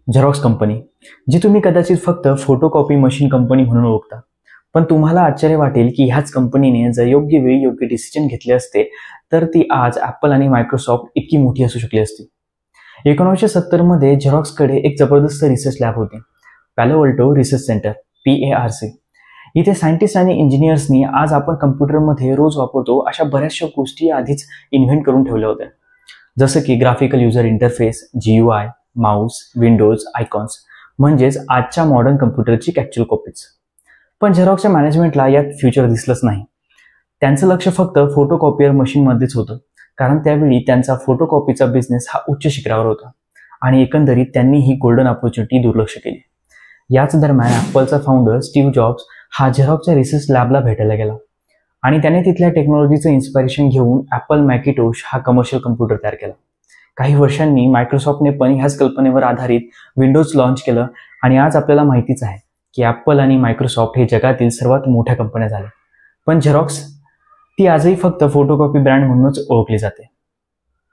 Xerox company, जी तुम्ही कदाचित फक्त फोटोकॉपी मशीन कंपनी म्हणून ओळखता, पण तुम्हाला आश्चर्य वाटेल की ह्याच कंपनीने जर योग्य वेळी योग्य डिसिजन घेतले असते तर ती आज ॲपल आणि मायक्रोसॉफ्ट इतकी मोठी असू शकली असती. 1970 मध्ये झेरॉक्सकडे एक जबरदस्त रिसर्च लॅब होती, पॅलो अल्टो रिसर्च सेंटर PARC. इथे सायंटिस्ट आणि इंजिनियर्सनी आज आपण कम्प्युटरमध्ये रोज वापरतो अशा बऱ्याचशा गोष्टी आधीच इन्व्हेंट करून ठेवल्या होत्या, जसं की graphical user interface, GUI, Mouse, Windows, icons, म्हणजेच आजच्या मॉडर्न कम्प्युटरची ॲक्च्युअल कॉपीज. पण झेरॉक्सच्या मॅनेजमेंटला यात फ्युचर दिसलंच नाही. त्यांचं लक्ष फक्त फोटोकॉपियर मशीनमध्येच होतं, कारण त्यावेळी त्यांचा फोटोकॉपीचा बिझनेस हा उच्च शिखरावर होता आणि एकंदरीत त्यांनी ही गोल्डन ऑपॉर्च्युनिटी दुर्लक्ष केली. याच दरम्यान ॲपलचा फाउंडर स्टीव्ह जॉब्स हा झेरॉक्सच्या रिसर्च लॅबला भेटायला गेला आणि त्याने तिथल्या टेक्नॉलॉजीचं इन्स्पिरेशन घेऊन ॲपल मॅकिंटोश हा कमर्शियल कम्प्युटर तयार केला. काही वर्षांनी मायक्रोसॉफ्टने पण ह्याच कल्पनेवर आधारित विंडोज लॉन्च केलं आणि आज आपल्याला माहितीच आहे की ॲपल आणि मायक्रोसॉफ्ट हे जगातील सर्वात मोठ्या कंपन्या झाल्या. पण झेरॉक्स ती आजही फक्त फोटोकॉपी ब्रँड म्हणूनच ओळखली जाते.